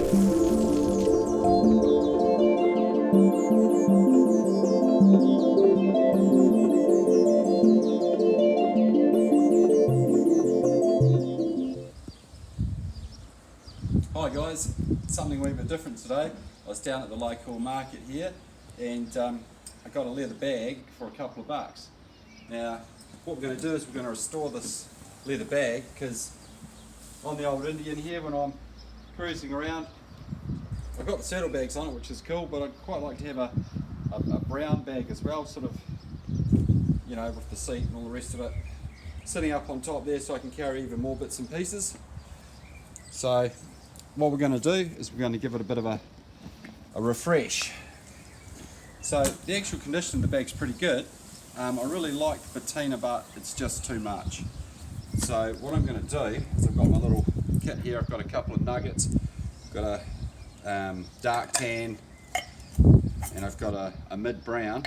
Hi guys, something a wee bit different today. I was down at the local market here and I got a leather bag for a couple of bucks. Now what we're going to do is we're going to restore this leather bag because on the old Indian here when I'm cruising around I've got the saddlebags on it, which is cool, but I'd quite like to have a brown bag as well, sort of, you know, with the seat and all the rest of it sitting up on top there so I can carry even more bits and pieces. So what we're going to do is we're going to give it a bit of a refresh. So the actual condition of the bag's pretty good. I really like the patina, but it's just too much. So what I'm going to do is I've got my little kit here. I've got a couple of nuggets, I've got a dark tan, and I've got a mid brown.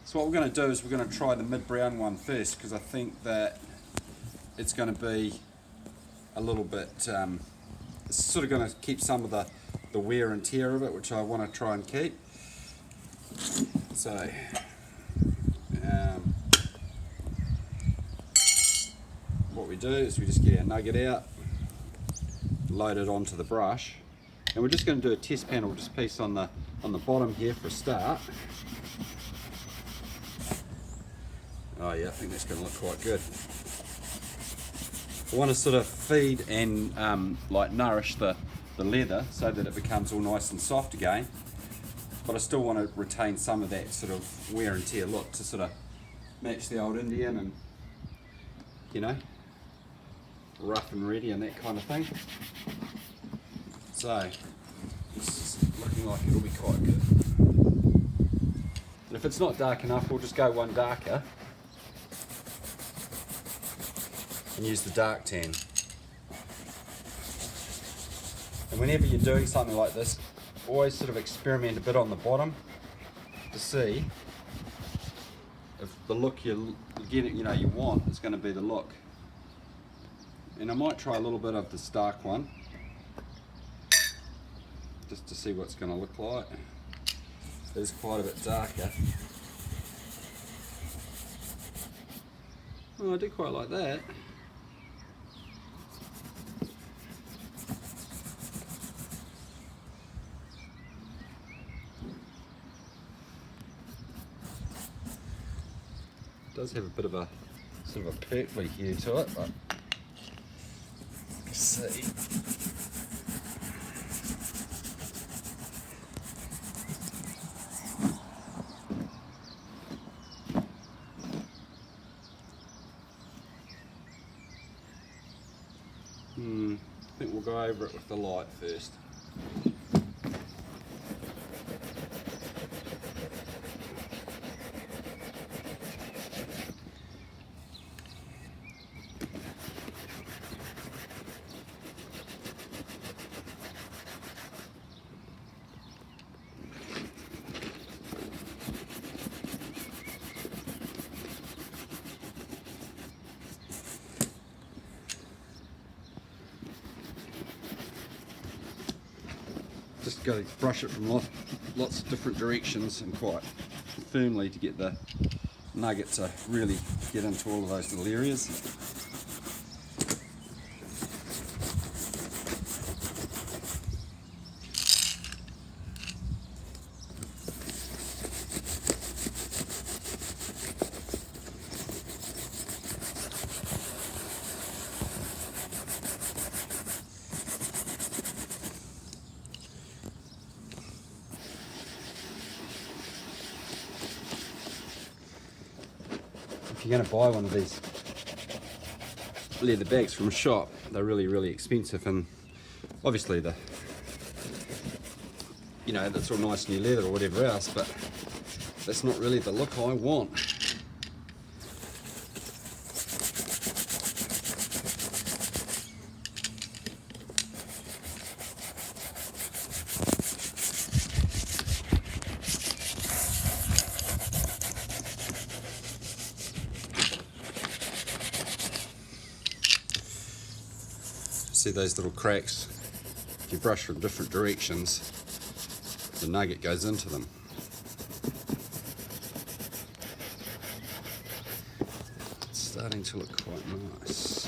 So what we're going to do is we're going to try the mid brown one first because I think that it's going to be a little bit it's sort of going to keep some of the wear and tear of it, which I want to try and keep. So what we do is we just get our nugget out, load it onto the brush, and we're just going to do a test panel just piece on the bottom here for a start. Oh yeah, I think that's going to look quite good. I want to sort of feed and like nourish the leather so that it becomes all nice and soft again, but I still want to retain some of that sort of wear and tear look to sort of match the old Indian and, you know, rough and ready and that kind of thing. So it's looking like it'll be quite good. And if it's not dark enough, we'll just go one darker and use the dark tan. And whenever you're doing something like this, always sort of experiment a bit on the bottom to see if the look you want is going to be the look. And I might try a little bit of this dark one just to see what it's going to look like. It is quite a bit darker. Oh, I do quite like that. It does have a bit of a sort of a purpley hue to it, but let's see. I think we'll go over it with the light first. Just got to brush it from lots of different directions and quite firmly to get the nugget to really get into all of those little areas. If you're going to buy one of these leather bags from a shop, they're really expensive, and obviously that's all nice new leather or whatever else, but that's not really the look I want. See those little cracks if you brush from different directions, the nugget goes into them. It's starting to look quite nice.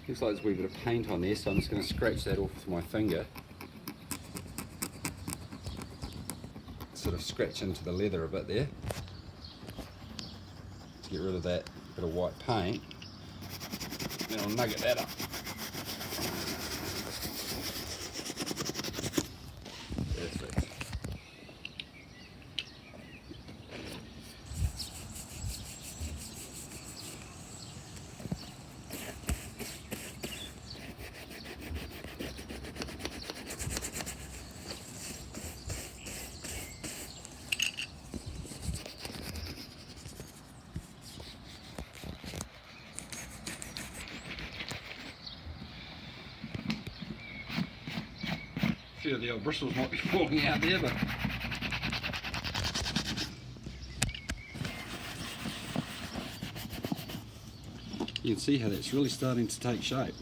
Looks like there's a wee bit of paint on there, so I'm just going to scratch that off with my finger. Sort of scratch into the leather a bit there to get rid of that bit of white paint. Then I'll nugget that up. Perfect. A few of the old bristles might be falling out there, but you can see how that's really starting to take shape.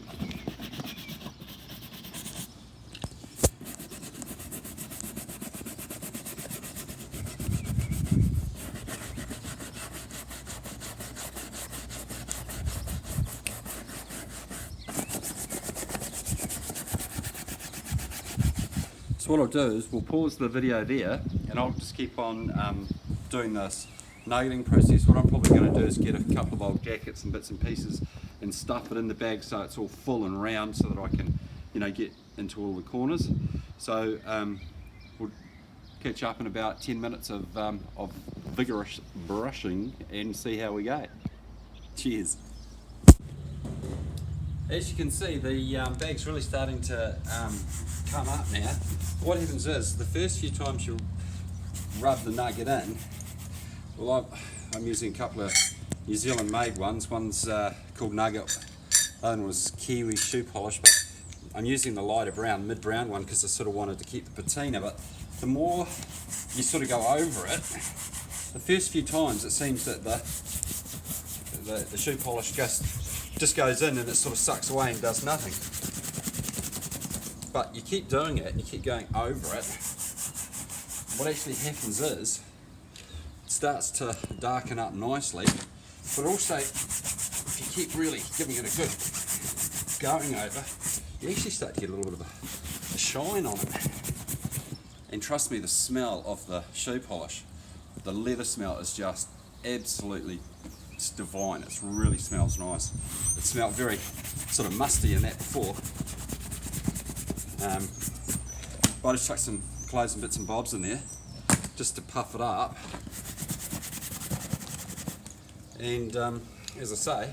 So what I'll do is we'll pause the video there and I'll just keep on doing this nuggeting process. What I'm probably going to do is get a couple of old jackets and bits and pieces and stuff it in the bag so it's all full and round so that I can, you know, get into all the corners. So we'll catch up in about 10 minutes of vigorous brushing and see how we go. Cheers. As you can see, the bag's really starting to come up now. What happens is, the first few times you rub the nugget in, well I'm using a couple of New Zealand made ones. One's called Nugget, the other one was Kiwi shoe polish, but I'm using the lighter brown, mid-brown one because I sort of wanted to keep the patina, but the more you sort of go over it, the first few times it seems that the shoe polish just goes in and it sort of sucks away and does nothing. But you keep doing it and you keep going over it, what actually happens is it starts to darken up nicely, but also if you keep really giving it a good going over, you actually start to get a little bit of a shine on it. And trust me, the smell of the shoe polish, the leather smell is just absolutely, it's divine. It really smells nice. It smelled very sort of musty in that before. But I just chucked some clothes and bits and bobs in there just to puff it up. And as I say,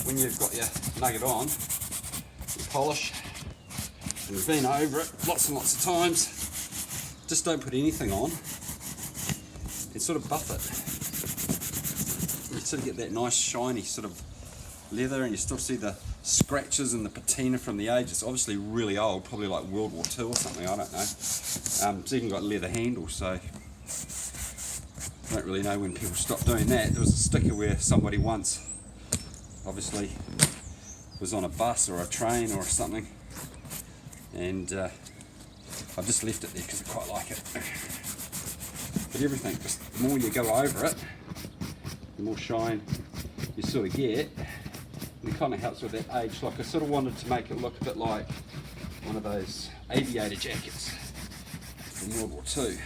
when you've got your nugget on, you polish, and you've been over it lots and lots of times, just don't put anything on and sort of buff it. You sort of get that nice shiny sort of leather, and you still see the scratches and the patina from the age. It's obviously really old, probably like World War II or something, I don't know. It's even got leather handles, so I don't really know when people stopped doing that. There was a sticker where somebody once obviously was on a bus or a train or something, and I've just left it there because I quite like it. But everything, just the more you go over it, the more shine you sort of get, and it kind of helps with that age look. I sort of wanted to make it look a bit like one of those aviator jackets from World War II.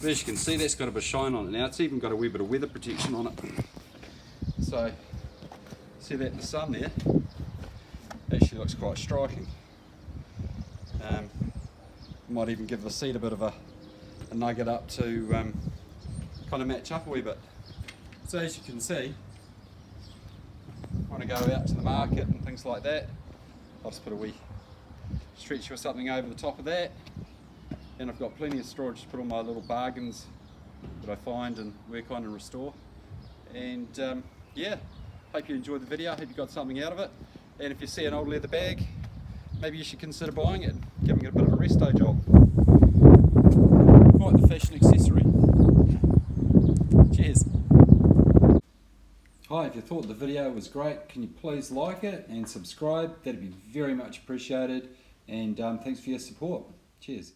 But as you can see, that's got a bit of shine on it now. It's even got a wee bit of weather protection on it. So, see that in the sun there? Actually looks quite striking. Might even give the seat a bit of a nugget up to kind of match up a wee bit. So as you can see, when I go out to the market and things like that, I'll just put a wee stretcher or something over the top of that, and I've got plenty of storage to put all my little bargains that I find and work on and restore. And yeah, hope you enjoyed the video, hope you got something out of it, and if you see an old leather bag, maybe you should consider buying it, giving it a bit of a resto job. Quite the fashion accessory. Cheers. Hi, if you thought the video was great, can you please like it and subscribe? That'd be very much appreciated, and thanks for your support. Cheers.